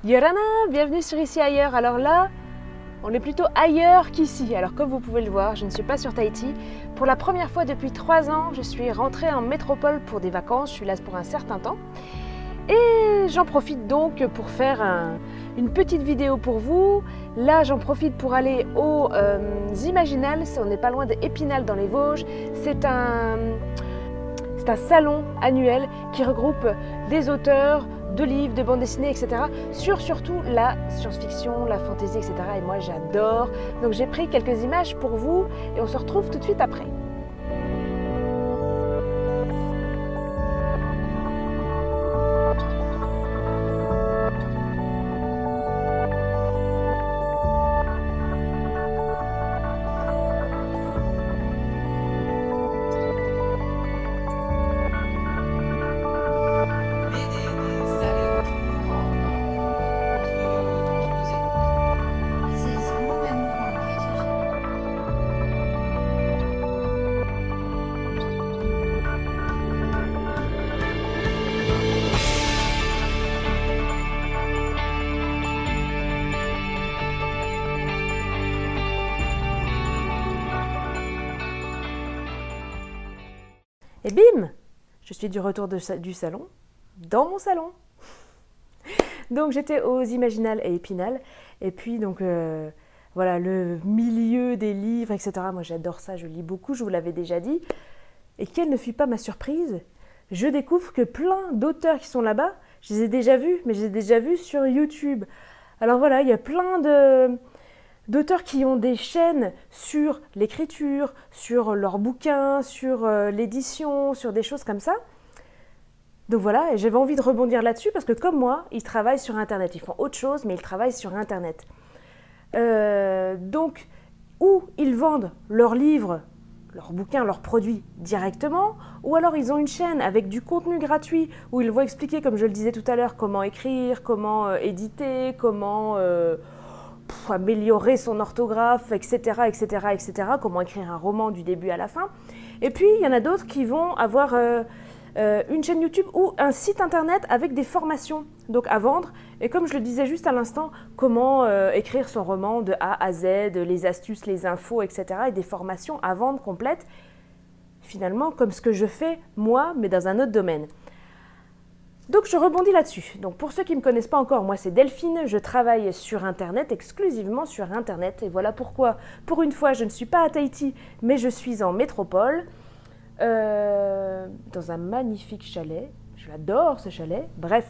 Yorana, bienvenue sur Ici Ailleurs. Alors là, on est plutôt ailleurs qu'ici. Alors comme vous pouvez le voir, je ne suis pas sur Tahiti. Pour la première fois depuis 3 ans, je suis rentrée en métropole pour des vacances. Je suis là pour un certain temps. Et j'en profite donc pour faire une petite vidéo pour vous. Là, j'en profite pour aller aux Imaginales. On n'est pas loin d'Épinal dans les Vosges. C'est un salon annuel qui regroupe des auteurs de livres, de bandes dessinées, etc. sur surtout la science-fiction, la fantasy, etc. Et moi, j'adore. Donc, j'ai pris quelques images pour vous et on se retrouve tout de suite après. Et bim, je suis du retour du salon, dans mon salon. Donc j'étais aux Imaginales et Épinal, et puis donc voilà, le milieu des livres, etc. Moi j'adore ça, je lis beaucoup, je vous l'avais déjà dit. Et quelle ne fut pas ma surprise, je découvre que plein d'auteurs qui sont là-bas, je les ai déjà vus, mais je les ai déjà vus sur YouTube. Alors voilà, il y a plein d'auteurs qui ont des chaînes sur l'écriture, sur leurs bouquins, sur l'édition, sur des choses comme ça. Donc voilà, et j'avais envie de rebondir là-dessus parce que comme moi, ils travaillent sur Internet. Ils font autre chose, mais ils travaillent sur Internet. Donc, ou ils vendent leurs livres, leurs bouquins, leurs produits directement, ou alors ils ont une chaîne avec du contenu gratuit où ils vont expliquer, comme je le disais tout à l'heure, comment écrire, comment éditer, comment améliorer son orthographe, etc., etc., etc., comment écrire un roman du début à la fin. Et puis, il y en a d'autres qui vont avoir une chaîne YouTube ou un site internet avec des formations donc à vendre. Et comme je le disais juste à l'instant, comment écrire son roman de A à Z, les astuces, les infos, etc., et des formations à vendre complètes, finalement, comme ce que je fais moi, mais dans un autre domaine. Donc je rebondis là-dessus. Donc pour ceux qui ne me connaissent pas encore, moi c'est Delphine, je travaille sur Internet, exclusivement sur Internet. Et voilà pourquoi, pour une fois, je ne suis pas à Tahiti, mais je suis en métropole, dans un magnifique chalet. Je l'adore ce chalet, bref.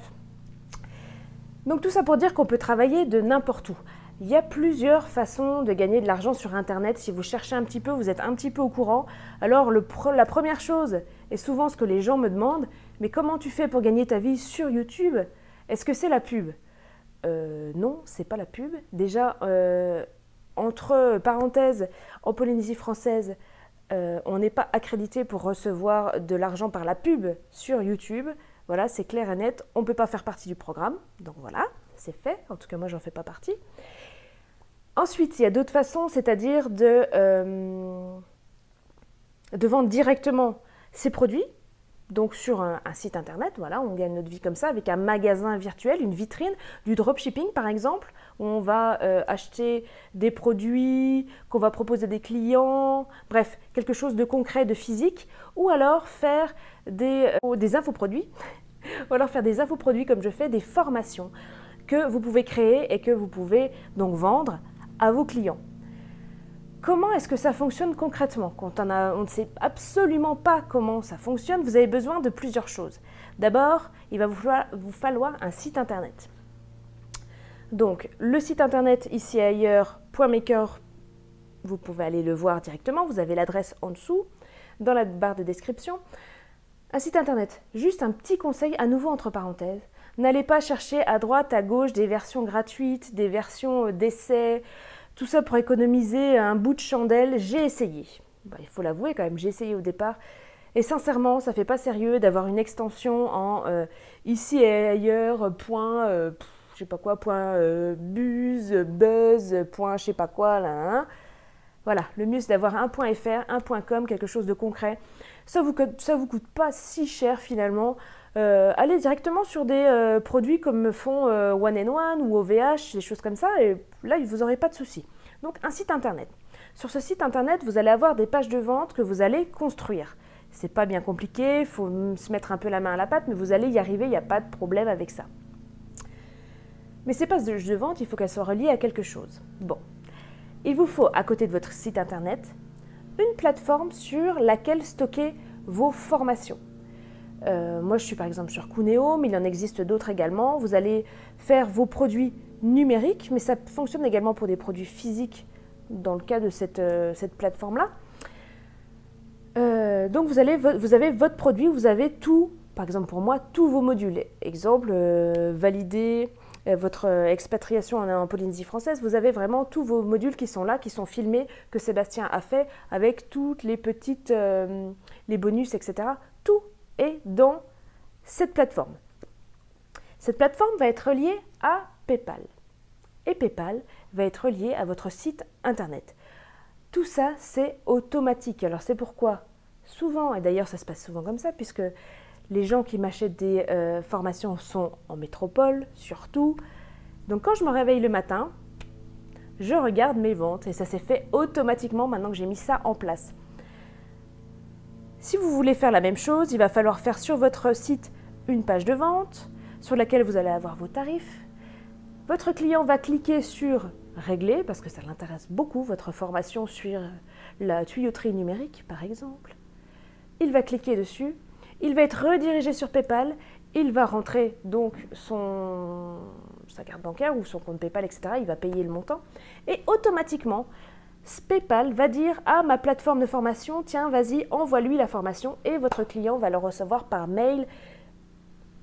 Donc tout ça pour dire qu'on peut travailler de n'importe où. Il y a plusieurs façons de gagner de l'argent sur Internet. Si vous cherchez un petit peu, vous êtes un petit peu au courant. Alors la première chose, et souvent ce que les gens me demandent, mais comment tu fais pour gagner ta vie sur YouTube? Est-ce que c'est la pub? Non, c'est pas la pub. Déjà, entre parenthèses, en Polynésie française, on n'est pas accrédité pour recevoir de l'argent par la pub sur YouTube. Voilà, c'est clair et net. On ne peut pas faire partie du programme. Donc voilà, c'est fait. En tout cas, moi, j'en fais pas partie. Ensuite, il y a d'autres façons, c'est-à-dire de vendre directement ses produits. Donc sur un site internet, voilà, on gagne notre vie comme ça, avec un magasin virtuel, une vitrine, du dropshipping par exemple, où on va acheter des produits qu'on va proposer à des clients, bref, quelque chose de concret, de physique, ou alors faire des infoproduits, ou alors faire des infoproduits comme je fais, des formations que vous pouvez créer et que vous pouvez donc vendre à vos clients. Comment est-ce que ça fonctionne concrètement? Quand on ne sait absolument pas comment ça fonctionne, vous avez besoin de plusieurs choses. D'abord, il va vous falloir un site internet. Donc, le site internet ici ailleurs.maker, vous pouvez aller le voir directement, vous avez l'adresse en dessous, dans la barre de description. Un site internet, juste un petit conseil à nouveau entre parenthèses. N'allez pas chercher à droite, à gauche des versions gratuites, des versions d'essai, tout ça pour économiser un bout de chandelle. J'ai essayé. Il faut l'avouer quand même, j'ai essayé au départ. Et sincèrement, ça ne fait pas sérieux d'avoir une extension en ici et ailleurs, je sais pas quoi, buzz, je sais pas quoi, là. Voilà, le mieux c'est d'avoir un .fr, un .com, quelque chose de concret. Ça vous coûte pas si cher finalement. allez directement sur des produits comme me font One and One ou OVH, des choses comme ça, et là, vous n'aurez pas de souci. Donc, un site internet. Sur ce site internet, vous allez avoir des pages de vente que vous allez construire. C'est pas bien compliqué, il faut se mettre un peu la main à la pâte, mais vous allez y arriver, il n'y a pas de problème avec ça. Mais ces pages de vente, il faut qu'elles soient reliées à quelque chose. Bon, il vous faut, à côté de votre site internet, une plateforme sur laquelle stocker vos formations. Moi, je suis par exemple sur Cuneo, mais il en existe d'autres également. Vous allez faire vos produits numériques, mais ça fonctionne également pour des produits physiques dans le cas de cette plateforme-là. Donc, vous avez votre produit, vous avez tout, par exemple pour moi, tous vos modules. Exemple, valider votre expatriation en Polynésie française, vous avez vraiment tous vos modules qui sont là, qui sont filmés, que Sébastien a fait, avec toutes les petites, les bonus, etc. Tout est dans cette plateforme. Cette plateforme va être reliée à PayPal. Et PayPal va être relié à votre site internet. Tout ça, c'est automatique. Alors c'est pourquoi souvent, et d'ailleurs ça se passe souvent comme ça, puisque les gens qui m'achètent des formations sont en métropole, surtout. Donc quand je me réveille le matin, je regarde mes ventes et ça s'est fait automatiquement maintenant que j'ai mis ça en place. Si vous voulez faire la même chose, il va falloir faire sur votre site une page de vente sur laquelle vous allez avoir vos tarifs. Votre client va cliquer sur « Régler » parce que ça l'intéresse beaucoup, votre formation sur la tuyauterie numérique par exemple. Il va cliquer dessus, il va être redirigé sur PayPal, il va rentrer donc sa carte bancaire ou son compte PayPal, etc. Il va payer le montant et automatiquement, PayPal va dire à ma plateforme de formation, tiens, vas-y, envoie-lui la formation et votre client va le recevoir par mail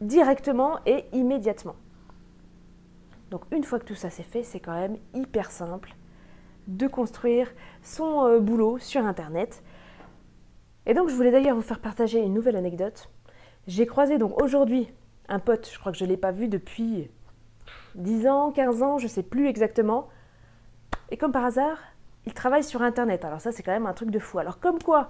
directement et immédiatement. Donc une fois que tout ça c'est fait, c'est quand même hyper simple de construire son boulot sur Internet. Et donc je voulais d'ailleurs vous faire partager une nouvelle anecdote. J'ai croisé donc aujourd'hui un pote, je crois que je ne l'ai pas vu depuis 10 ans, 15 ans, je ne sais plus exactement. Et comme par hasard, il travaille sur Internet. Alors ça, c'est quand même un truc de fou. Alors comme quoi,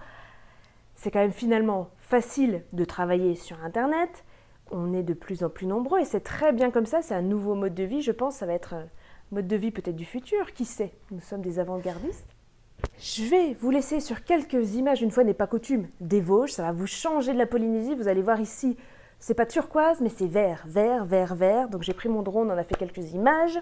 c'est quand même finalement facile de travailler sur Internet. On est de plus en plus nombreux et c'est très bien comme ça. C'est un nouveau mode de vie, je pense. Ça va être un mode de vie peut-être du futur. Qui sait? Nous sommes des avant-gardistes. Je vais vous laisser sur quelques images, une fois n'est pas coutume, des Vosges. Ça va vous changer de la Polynésie. Vous allez voir ici, c'est pas turquoise, mais c'est vert, vert, vert, vert. Donc j'ai pris mon drone, on a fait quelques images.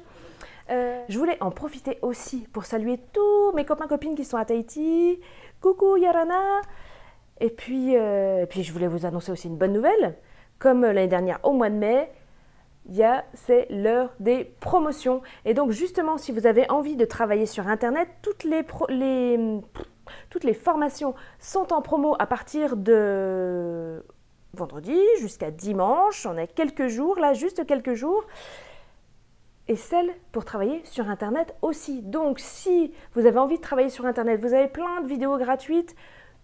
Je voulais en profiter aussi pour saluer tous mes copains-copines qui sont à Tahiti. Coucou Yarana. Et puis je voulais vous annoncer aussi une bonne nouvelle. Comme l'année dernière au mois de mai, c'est l'heure des promotions. Et donc justement, si vous avez envie de travailler sur Internet, toutes les formations sont en promo à partir de vendredi jusqu'à dimanche. On a quelques jours, là, juste quelques jours. Et celles pour travailler sur Internet aussi. Donc, si vous avez envie de travailler sur Internet, vous avez plein de vidéos gratuites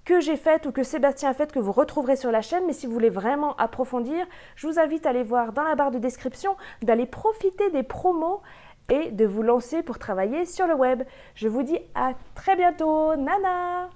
que j'ai faites ou que Sébastien a faites que vous retrouverez sur la chaîne. Mais si vous voulez vraiment approfondir, je vous invite à aller voir dans la barre de description, d'aller profiter des promos et de vous lancer pour travailler sur le web. Je vous dis à très bientôt. Nana!